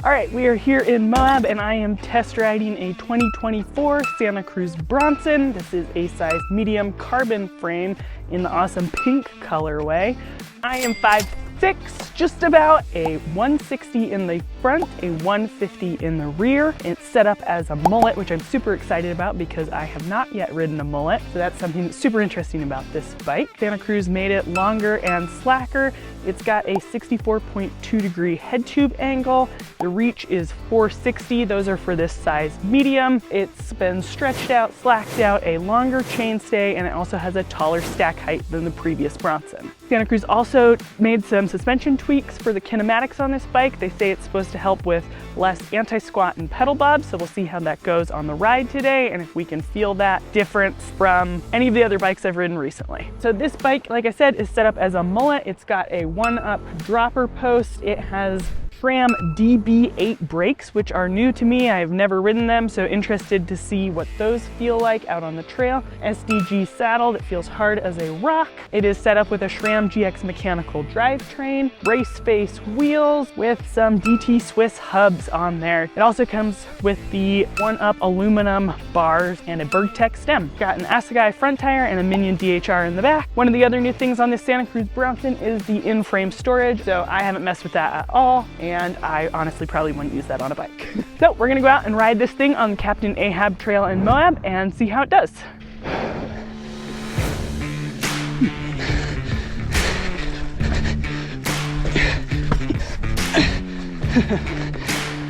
All right, we are here in Moab and I am test riding a 2024 Santa Cruz Bronson. This is a size medium carbon frame in the awesome pink colorway. I am 5'6", just about, a 160 in the front, a 150 in the rear. It's set up as a mullet, which I'm super excited about because I have not yet ridden a mullet. So that's something that's super interesting about this bike. Santa Cruz made it longer and slacker. It's got a 64.2 degree head tube angle. The reach is 460. Those are for this size medium. It's been stretched out, slacked out, a longer chainstay, and it also has a taller stack height than the previous Bronson. Santa Cruz also made some suspension tweaks for the kinematics on this bike. They say it's supposed to help with less anti-squat and pedal bob, so we'll see how that goes on the ride today and if we can feel that difference from any of the other bikes I've ridden recently. So this bike, like I said, is set up as a mullet. It's got a 1-up dropper post. It has SRAM DB8 brakes, which are new to me. I've never ridden them, so interested to see what those feel like out on the trail. SDG saddle that feels hard as a rock. It is set up with a SRAM GX mechanical drivetrain, race face wheels with some DT Swiss hubs on there. It also comes with the 1-up aluminum bars and a Bergtech stem. Got an Assegai front tire and a Minion DHR in the back. One of the other new things on this Santa Cruz Bronson is the in-frame storage, so I haven't messed with that at all. And I honestly probably wouldn't use that on a bike. So we're gonna go out and ride this thing on the Captain Ahab trail in Moab and see how it does.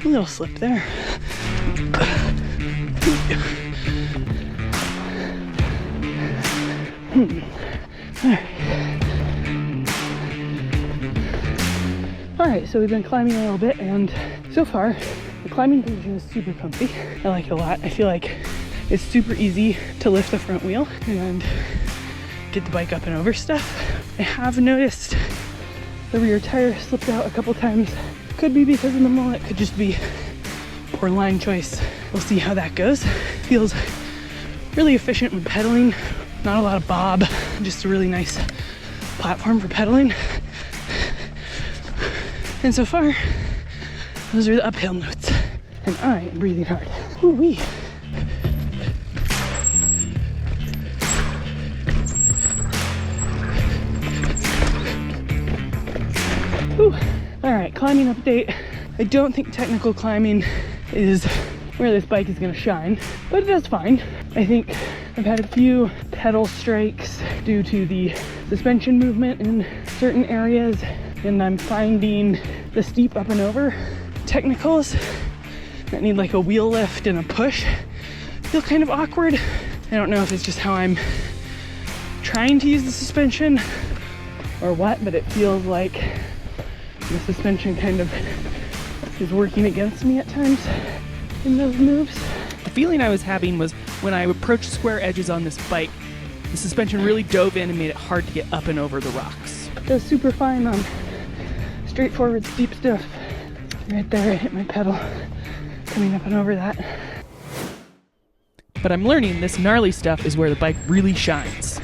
A little slip there. All right, so we've been climbing a little bit, and so far the climbing position is super comfy. I like it a lot. I feel like it's super easy to lift the front wheel and get the bike up and over stuff. I have noticed the rear tire slipped out a couple times. Could be because of the mullet, could just be poor line choice. We'll see how that goes. Feels really efficient when pedaling. Not a lot of bob, just a really nice platform for pedaling. And so far, those are the uphill notes. And I am breathing hard. Ooh-wee. Ooh. All right, climbing update. I don't think technical climbing is where this bike is gonna shine, but it does fine. I think I've had a few pedal strikes due to the suspension movement in certain areas, and I'm finding the steep up and over technicals that need like a wheel lift and a push feel kind of awkward. I don't know if it's just how I'm trying to use the suspension or what, but it feels like the suspension kind of is working against me at times in those moves. The feeling I was having was when I approached square edges on this bike, the suspension really dove in and made it hard to get up and over the rocks. It goes super fine on straightforward steep stuff. Right there, I hit my pedal coming up and over that. But I'm learning this gnarly stuff is where the bike really shines.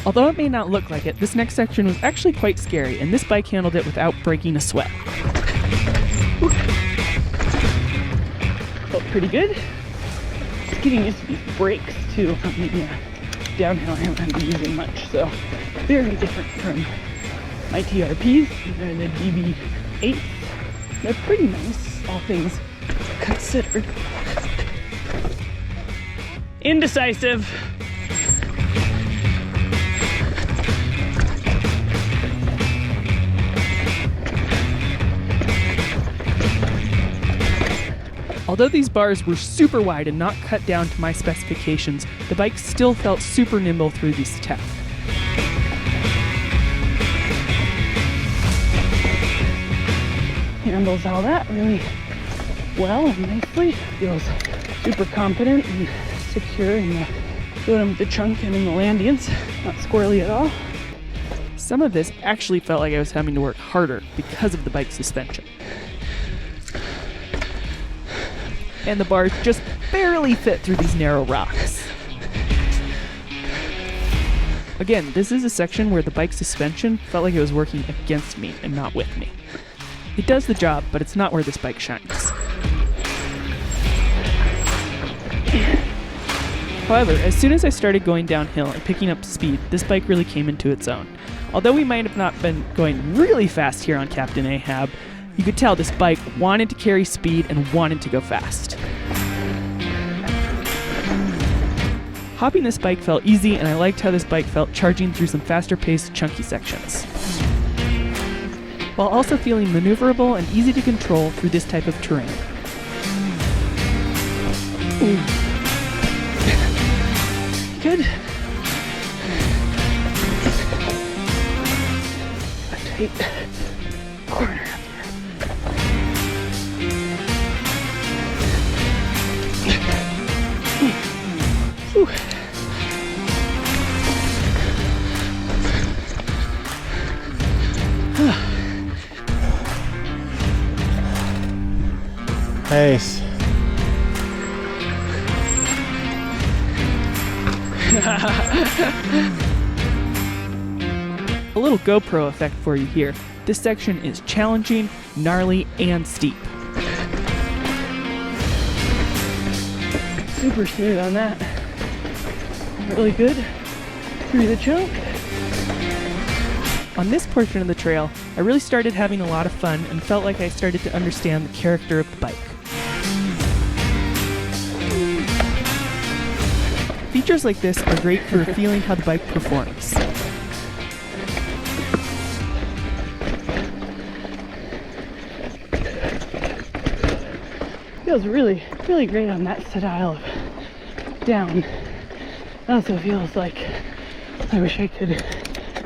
Although it may not look like it, this next section was actually quite scary, and this bike handled it without breaking a sweat. Ooh. Felt pretty good. It's getting used to these brakes too. Downhill I haven't been using much, so very different from my TRPs. They're the DB8s. They're pretty nice, all things considered. Indecisive. Although these bars were super wide and not cut down to my specifications, the bike still felt super nimble through these tests. Handles all that really well and nicely. Feels super confident and secure in the chunk and in the landings. Not squirrely at all. Some of this actually felt like I was having to work harder because of the bike suspension. And the bars just barely fit through these narrow rocks. Again, this is a section where the bike suspension felt like it was working against me and not with me. It does the job, but it's not where this bike shines. However, as soon as I started going downhill and picking up speed, this bike really came into its own. Although we might have not been going really fast here on Captain Ahab, you could tell this bike wanted to carry speed and wanted to go fast. Hopping this bike felt easy, and I liked how this bike felt charging through some faster-paced, chunky sections, while also feeling maneuverable and easy to control through this type of terrain. Ooh. Good. A tight corner up here. Whew. Nice. A little GoPro effect for you here. This section is challenging, gnarly, and steep. Super smooth on that. Really good through the chunk. On this portion of the trail, I really started having a lot of fun and felt like I started to understand the character of the bike. Features like this are great for feeling how the bike performs. Feels really, really great on that style of down. It also feels like I wish I could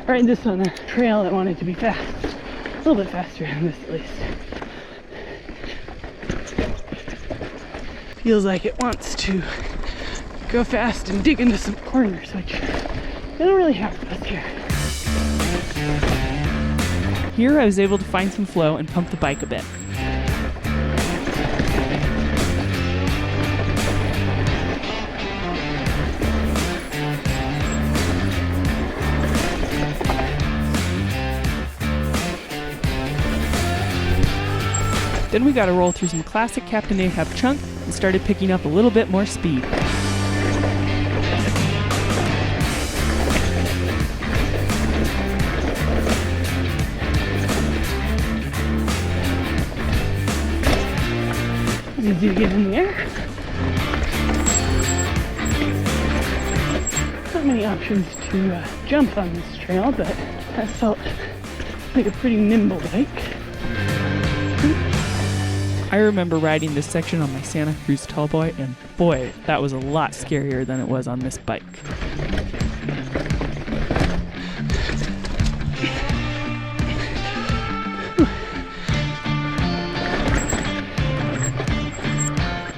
ride this on a trail that wanted to be fast. A little bit faster than this, at least. Feels like it wants to go fast and dig into some corners, which I don't really have this here. Here I was able to find some flow and pump the bike a bit. Then we got to roll through some classic Captain Ahab chunk and started picking up a little bit more speed. Easy to get in the air. Not many options to jump on this trail, but that felt like a pretty nimble bike. I remember riding this section on my Santa Cruz Tallboy, and boy, that was a lot scarier than it was on this bike.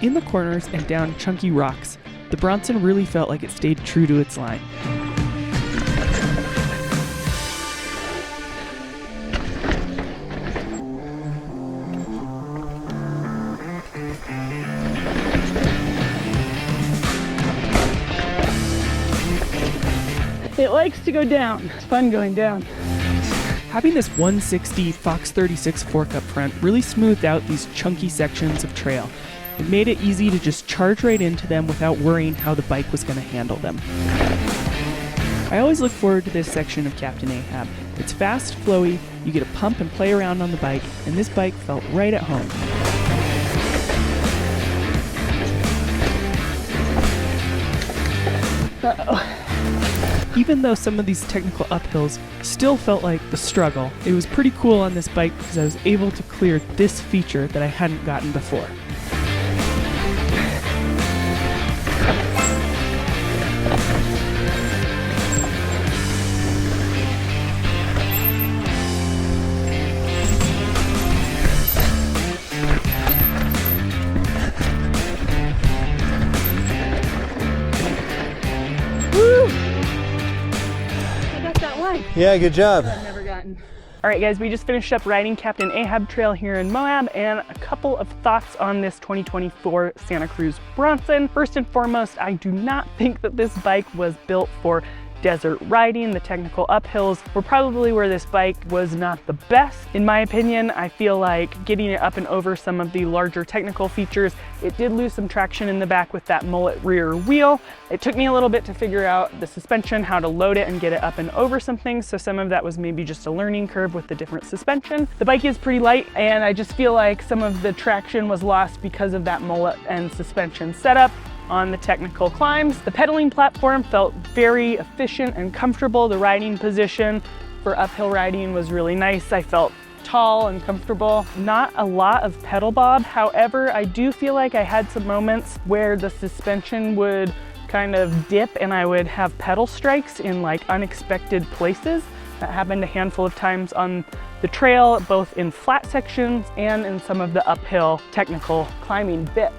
In the corners and down chunky rocks, the Bronson really felt like it stayed true to its line. It likes to go down. It's fun going down. Having this 160 Fox 36 fork up front really smoothed out these chunky sections of trail. It made it easy to just charge right into them without worrying how the bike was going to handle them. I always look forward to this section of Captain Ahab. It's fast, flowy, you get to pump and play around on the bike, and this bike felt right at home. Uh-oh. Even though some of these technical uphills still felt like a struggle, it was pretty cool on this bike because I was able to clear this feature that I hadn't gotten before. Yeah, good job. I've never gotten. All right, guys, we just finished up riding Captain Ahab Trail here in Moab, and a couple of thoughts on this 2024 Santa Cruz Bronson. First and foremost, I do not think that this bike was built for desert riding. The technical uphills were probably where this bike was not the best. In my opinion, I feel like getting it up and over some of the larger technical features, it did lose some traction in the back with that mullet rear wheel. It took me a little bit to figure out the suspension, how to load it and get it up and over some things. So some of that was maybe just a learning curve with the different suspension. The bike is pretty light, and I just feel like some of the traction was lost because of that mullet and suspension setup on the technical climbs. The pedaling platform felt very efficient and comfortable. The riding position for uphill riding was really nice. I felt tall and comfortable. Not a lot of pedal bob. However, I do feel like I had some moments where the suspension would kind of dip and I would have pedal strikes in like unexpected places. That happened a handful of times on the trail, both in flat sections and in some of the uphill technical climbing bits.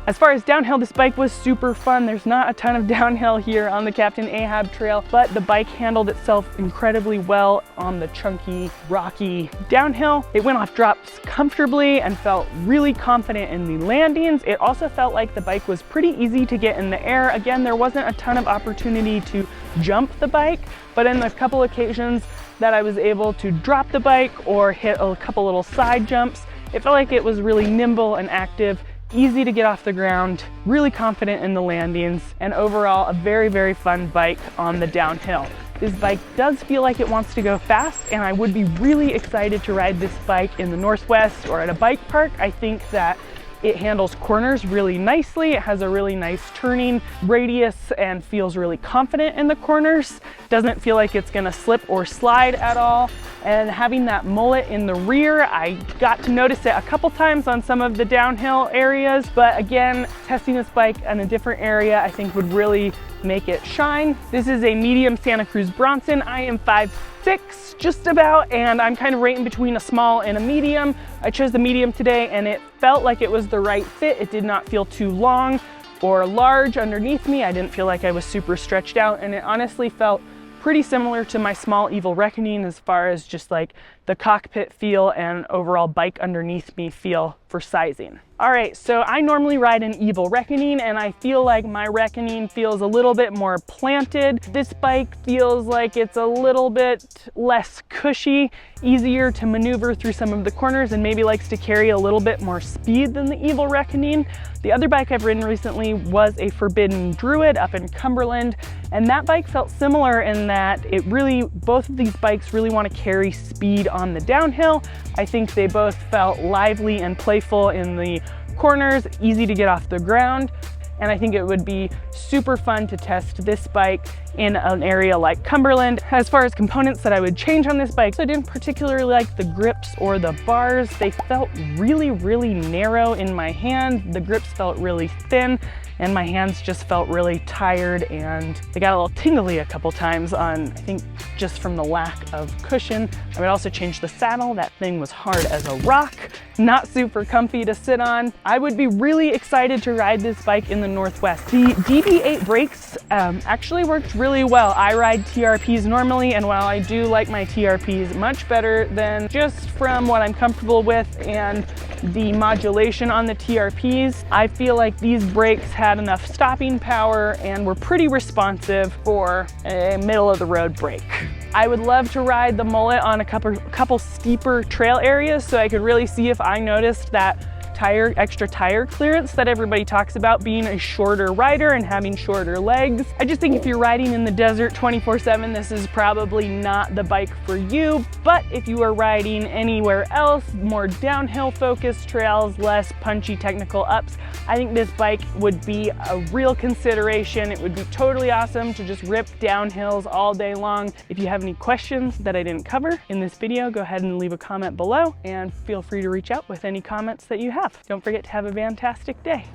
As far as downhill, this bike was super fun. There's not a ton of downhill here on the Captain Ahab trail, but the bike handled itself incredibly well on the chunky, rocky downhill. It went off drops comfortably and felt really confident in the landings. It also felt like the bike was pretty easy to get in the air. Again, there wasn't a ton of opportunity to jump the bike, but in a couple occasions that I was able to drop the bike or hit a couple little side jumps, it felt like it was really nimble and active, easy to get off the ground, really confident in the landings, and overall a very, very fun bike on the downhill. This bike does feel like it wants to go fast, and I would be really excited to ride this bike in the Northwest or at a bike park. I think that it handles corners really nicely. It has a really nice turning radius and feels really confident in the corners. Doesn't feel like it's gonna slip or slide at all. And having that mullet in the rear, I got to notice it a couple times on some of the downhill areas, but again, testing this bike in a different area I think would really make it shine. This is a medium Santa Cruz Bronson. I am 5'6", just about, and I'm kind of right in between a small and a medium. I chose the medium today and it felt like it was the right fit. It did not feel too long or large underneath me. I didn't feel like I was super stretched out, and it honestly felt pretty similar to my small Evil Reckoning as far as just like the cockpit feel and overall bike underneath me feel for sizing. All right, so I normally ride an Evil Reckoning, and I feel like my Reckoning feels a little bit more planted. This bike feels like it's a little bit less cushy, easier to maneuver through some of the corners, and maybe likes to carry a little bit more speed than the Evil Reckoning. The other bike I've ridden recently was a Forbidden Druid up in Cumberland, and that bike felt similar in that it really, both of these bikes really want to carry speed on the downhill. I think they both felt lively and playful in the corners, easy to get off the ground. And I think it would be super fun to test this bike in an area like Cumberland. As far as components that I would change on this bike, I didn't particularly like the grips or the bars. They felt really, really narrow in my hand. The grips felt really thin, and my hands just felt really tired, and they got a little tingly a couple times on, I think, just from the lack of cushion. I would also change the saddle. That thing was hard as a rock, not super comfy to sit on. I would be really excited to ride this bike in the Northwest. The DB8 brakes actually worked really well. I ride TRPs normally, and while I do like my TRPs much better than just from what I'm comfortable with and the modulation on the TRPs, I feel like these brakes had enough stopping power and were pretty responsive for a middle of the road brake. I would love to ride the mullet on a couple steeper trail areas so I could really see if I noticed that extra tire clearance that everybody talks about being a shorter rider and having shorter legs. I just think if you're riding in the desert 24/7, this is probably not the bike for you. But if you are riding anywhere else, more downhill focused trails, less punchy technical ups, I think this bike would be a real consideration. It would be totally awesome to just rip downhills all day long. If you have any questions that I didn't cover in this video, go ahead and leave a comment below, and feel free to reach out with any comments that you have. Don't forget to have a fantastic day.